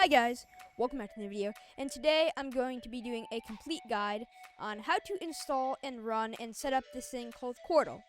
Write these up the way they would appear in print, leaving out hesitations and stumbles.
Hi guys, welcome back to the video, and today I'm going to be doing a complete guide on how to install and run and set up this thing called Qortal.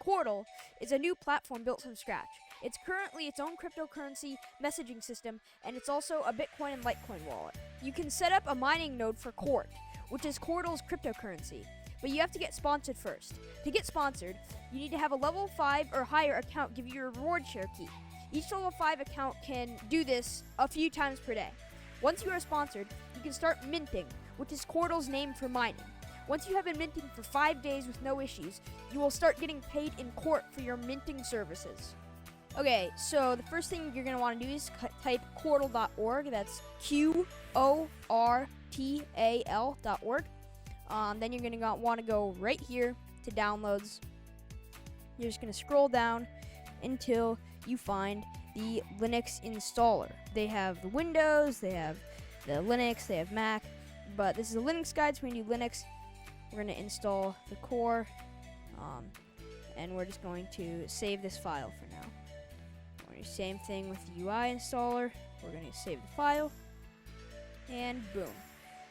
Qortal is a new platform built from scratch. It's currently its own cryptocurrency messaging system, and it's also a Bitcoin and Litecoin wallet. You can set up a mining node for Qort, which is Qortal's cryptocurrency, but you have to get sponsored first. To get sponsored, you need to have a level 5 or higher account give you a reward share key. Each level 5 account can do this a few times per day. Once you are sponsored, you can start minting, which is Qortal's name for mining. Once you have been minting for 5 days with no issues, you will start getting paid in Qort for your minting services. Okay, so the first thing you're going to want to do is type Qortal.org. That's Qortal.org. Then you're going to want to go right here to downloads. You're just going to scroll down until you find the Linux installer. They have the Windows, they have the Linux, they have Mac, but this is a Linux guide, so we're going to do Linux. We're going to install the core, and we're just going to save this file for now. We're going to do the same thing with the UI installer. We're going to save the file, and boom.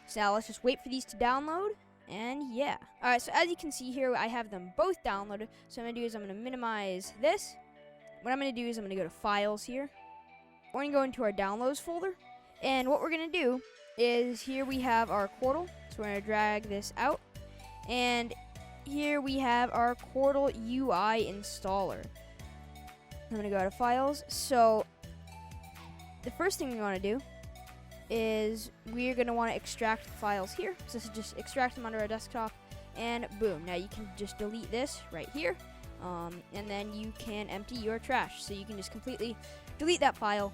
So now let's just wait for these to download, and yeah. Alright, so as you can see here, I have them both downloaded. So what I'm going to do is I'm going to minimize this. What I'm going to do is I'm going to go to Files here. We're going to go into our Downloads folder. And what we're going to do is here we have our Qortal. So we're going to drag this out. And here we have our Qortal UI installer. I'm going to go to Files. So the first thing we want to do is we're going to want to extract the files here. So this is just extract them onto our desktop. And boom. Now you can just delete this right here. And then you can empty your trash. So you can just completely delete that file.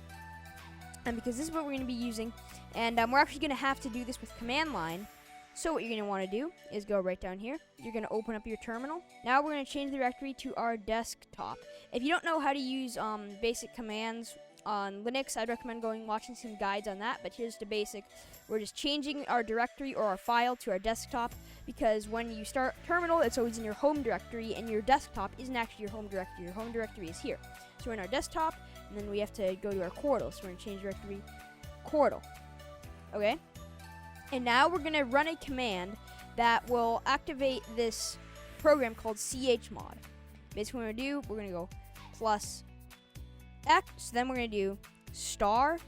And because this is what we're going to be using, and we're actually going to have to do this with command line. So what you're going to want to do is go right down here. You're going to open up your terminal. Now we're going to change the directory to our desktop. If you don't know how to use basic commands on Linux, I'd recommend watching some guides on that, but here's the basic. We're just changing our directory or our file to our desktop, because when you start terminal, it's always in your home directory, and your desktop isn't actually your home directory. Your home directory is here. So we're in our desktop, and then we have to go to our Qortal. So we're going to change directory Qortal. Okay? And now we're going to run a command that will activate this program called chmod. Basically what we're going to do, we're going to go plus X, so then we're going to do star.sh.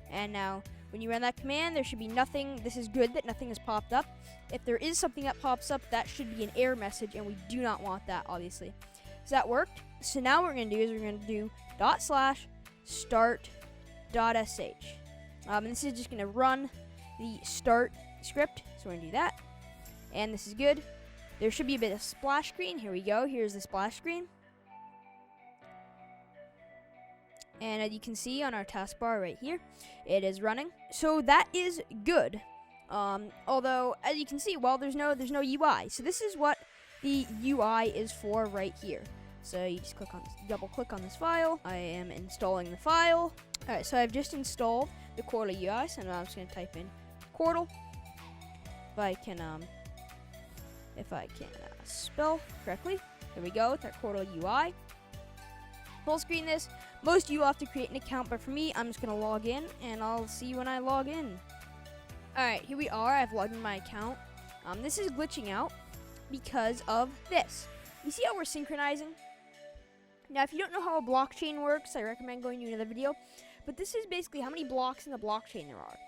And now, when you run that command, there should be nothing. This is good that nothing has popped up. If there is something that pops up, that should be an error message, and we do not want that, obviously. So that worked. So now what we're going to do is we're going to do /start.sh. And this is just going to run the start script. So we're going to do that. And this is good. There should be a bit of splash screen. Here we go. Here's the splash screen. And as you can see on our taskbar right here, it is running. So that is good. Although, as you can see, well, there's no UI. So this is what the UI is for right here. So you just double click on this file. I am installing the file. All right, so I've just installed the Qortal UI. So now I'm just going to type in Qortal. If I can spell correctly. There we go with our Qortal UI. Full screen this. Most of you will have to create an account, but for me, I'm just going to log in, and I'll see you when I log in. Alright, here we are. I've logged in my account. This is glitching out because of this. You see how we're synchronizing? Now, if you don't know how a blockchain works, I recommend going to another video. But this is basically how many blocks in the blockchain there are.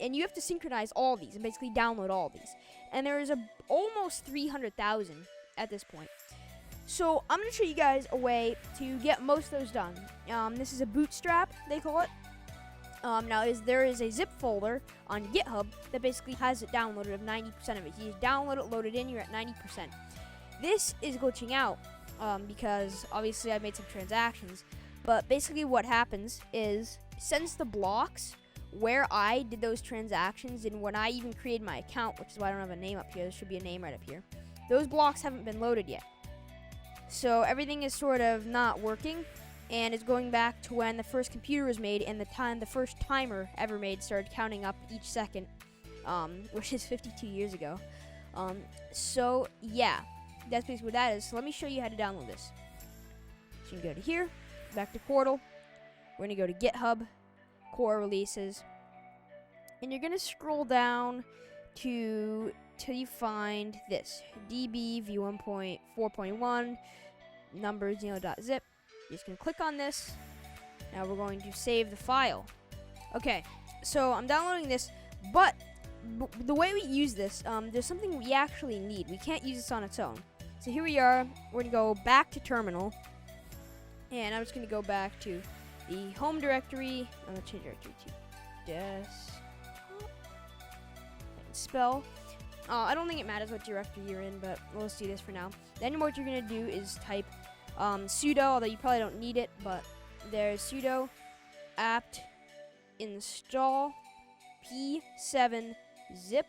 And you have to synchronize all these and basically download all these. And there is almost 300,000 at this point. So I'm going to show you guys a way to get most of those done. This is a bootstrap, they call it. There is a zip folder on GitHub that basically has it downloaded of 90% of it. You just download it, load it in, you're at 90%. This is glitching out because obviously I made some transactions. But basically what happens is, since the blocks where I did those transactions and when I even created my account, which is why I don't have a name up here, there should be a name right up here, those blocks haven't been loaded yet. So everything is sort of not working, and it's going back to when the first computer was made and the first timer ever made started counting up each second, which is 52 years ago. So yeah, that's basically what that is. So let me show you how to download this. So you can go to here, back to Qortal. We're going to go to GitHub, core releases, and you're gonna scroll down till you find this db v1.4.1 numbers .zip. You're just gonna click on this. Now we're going to save the file. Okay, so I'm downloading this, but the way we use this, there's something we actually need. We can't use this on its own. So here we are. We're gonna go back to terminal, and I'm just gonna go back to the home directory. I'm gonna change directory to desktop. Spell. I don't think it matters what directory you're in, but let's do this for now. Then what you're gonna do is type sudo, although you probably don't need it, but there's sudo apt install p7 zip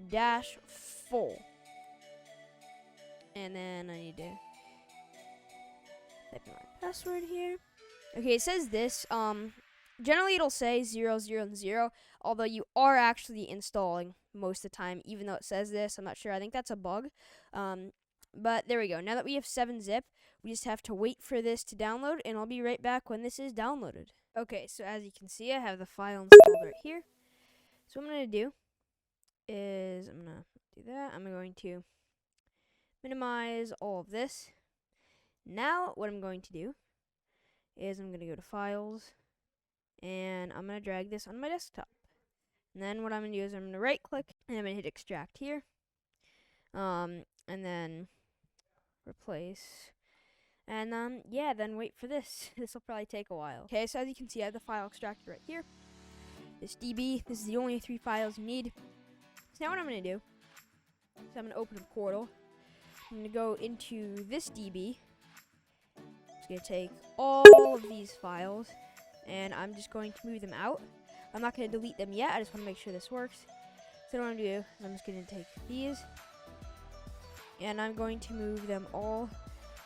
-full, and then I need to type in my password here. Okay, it says this. Generally it'll say 0, 0, and 0, although you are actually installing most of the time, even though it says this. I'm not sure. I think that's a bug. But there we go. Now that we have 7-zip, we just have to wait for this to download, and I'll be right back when this is downloaded. Okay, so as you can see, I have the file installed right here. So what I'm going to do is I'm going to do that. I'm going to minimize all of this. Now what I'm going to do is I'm going to go to Files, and I'm going to drag this on my desktop. And then what I'm going to do is I'm going to right click, and I'm going to hit extract here. And then replace. And yeah, then wait for this. This will probably take a while. Okay, so as you can see, I have the file extracted right here. This DB, this is the only 3 files you need. So now what I'm going to do is I'm going to open up Qortal. I'm going to go into this DB. I'm going to take all of these files, and I'm just going to move them out. I'm not going to delete them yet. I just want to make sure this works. So what I'm going to do is I'm just going to take these, and I'm going to move them all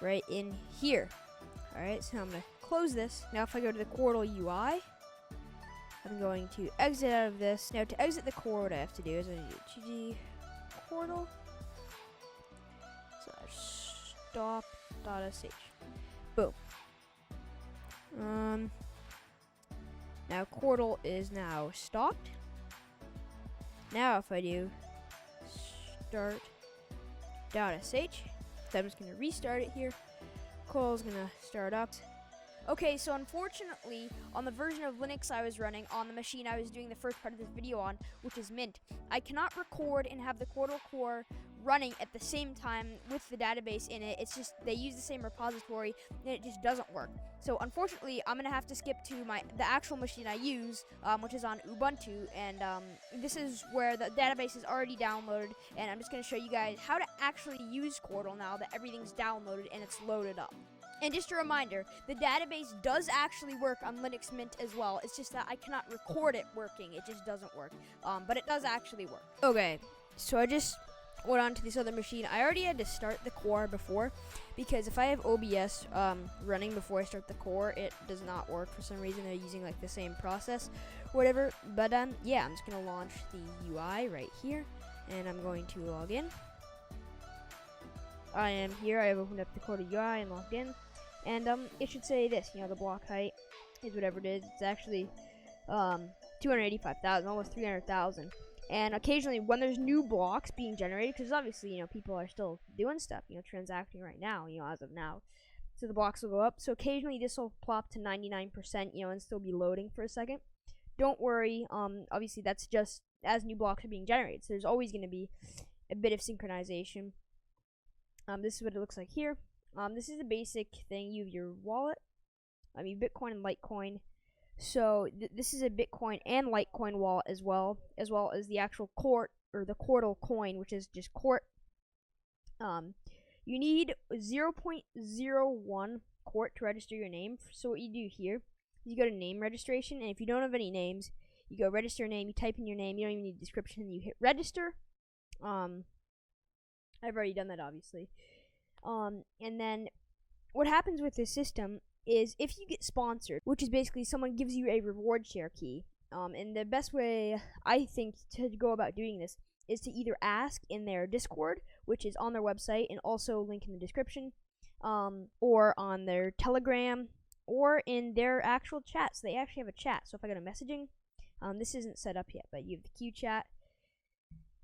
right in here. Alright, so now I'm going to close this. Now if I go to the Qortal UI, I'm going to exit out of this. Now to exit the core, what I have to do is I'm going to do Qortal /stop.sh. Boom. Now Qortal is now stopped. Now if I do start.sh, so I'm just going to restart it here. Qortal's going to start up. Okay, so unfortunately, on the version of Linux I was running on the machine I was doing the first part of this video on, which is Mint, I cannot record and have the Qortal core running at the same time with the database in it. It's just they use the same repository, and it just doesn't work. So unfortunately, I'm gonna have to skip to the actual machine I use, which is on Ubuntu, and this is where the database is already downloaded. And I'm just gonna show you guys how to actually use Qortal now that everything's downloaded and it's loaded up. And just a reminder, the database does actually work on Linux Mint as well. It's just that I cannot record it working. It just doesn't work. But it does actually work. Okay, so I just went on to this other machine. I already had to start the core before, because if I have OBS running before I start the core, it does not work for some reason. They're using like the same process, whatever. But yeah, I'm just gonna launch the UI right here, and I'm going to log in. I am here. I have opened up the Qortal UI and logged in. And it should say this, the block height is whatever it is. It's actually 285,000, almost 300,000. And occasionally, when there's new blocks being generated, because obviously, people are still doing stuff, transacting right now, as of now. So the blocks will go up. So occasionally, this will plop to 99%, and still be loading for a second. Don't worry. Obviously, that's just as new blocks are being generated. So there's always going to be a bit of synchronization. This is what it looks like here. This is the basic thing. You have your wallet, you have Bitcoin and Litecoin. So this is a Bitcoin and Litecoin wallet as well as the actual the Qortal coin, which is just Qort. You need 0.01 Qort to register your name. So what you do here, you go to name registration, and if you don't have any names, you go register name. You type in your name. You don't even need a description. You hit register. I've already done that, obviously. And then what happens with this system is if you get sponsored, which is basically someone gives you a reward share key, and the best way I think to go about doing this is to either ask in their Discord, which is on their website and also link in the description, or on their Telegram, or in their actual chat. So they actually have a chat. So if I go to messaging, this isn't set up yet, but you have the queue chat,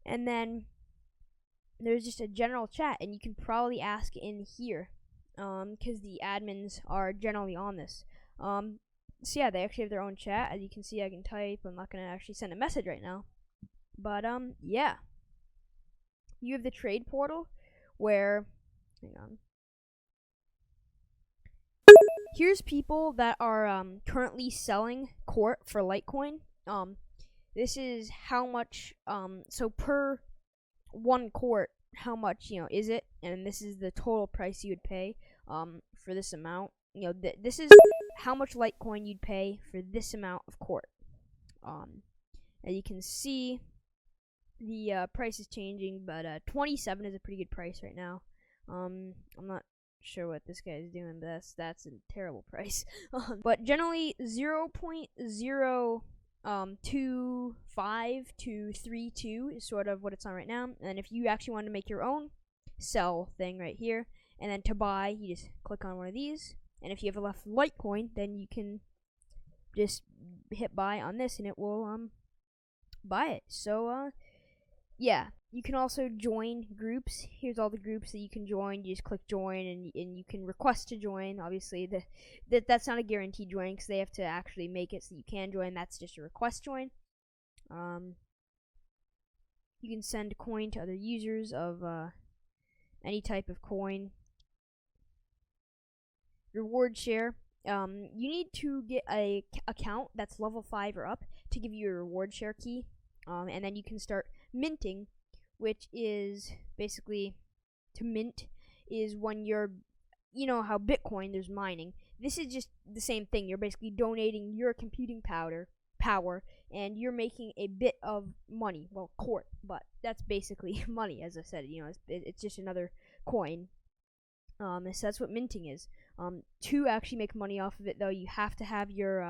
and then there's just a general chat, and you can probably ask in here, because the admins are generally on this. So yeah, they actually have their own chat. As you can see, I can type. I'm not gonna actually send a message right now, but yeah. You have the trade portal, where, hang on. Here's people that are currently selling Qort for Litecoin. This is how much. So per 1 Qort, how much is it? And this is the total price you would pay for this amount. This is how much Litecoin you'd pay for this amount of Qort. As you can see, the price is changing, but 27 is a pretty good price right now. I'm not sure what this guy is doing, but that's a terrible price. But generally 0.025 to 32 is sort of what it's on right now. And if you actually want to make your own sell thing right here, and then to buy, you just click on one of these. And if you have enough Litecoin, then you can just hit buy on this, and it will buy it. So yeah, you can also join groups. Here's all the groups that you can join. You just click join, and you can request to join. Obviously, that's not a guaranteed join, because they have to actually make it so you can join. That's just a request join. You can send coin to other users of any type of coin. Reward share. You need to get a account that's level 5 or up to give you a reward share key. And then you can start minting, which is basically, to mint is when you're, how Bitcoin, there's mining. This is just the same thing. You're basically donating your computing power, and you're making a bit of money. Well, Qort, but that's basically money, as I said. It's just another coin. So that's what minting is. To actually make money off of it, though, you have to have your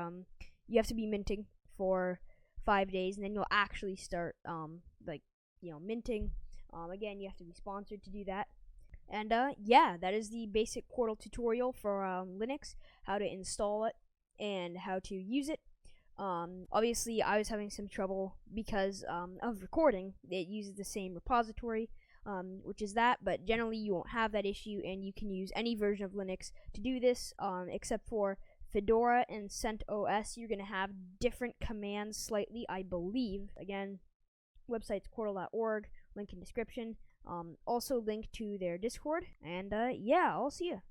you have to be minting for 5 days, and then you'll actually start minting. Again, you have to be sponsored to do that. And yeah, that is the basic Qortal tutorial for Linux, how to install it and how to use it. Obviously, I was having some trouble because of recording. It uses the same repository, which is that, but generally you won't have that issue, and you can use any version of Linux to do this, except for Fedora and CentOS. You're going to have different commands slightly, I believe. Again, website's Qortal.org, link in description. Also link to their Discord, and yeah, I'll see ya.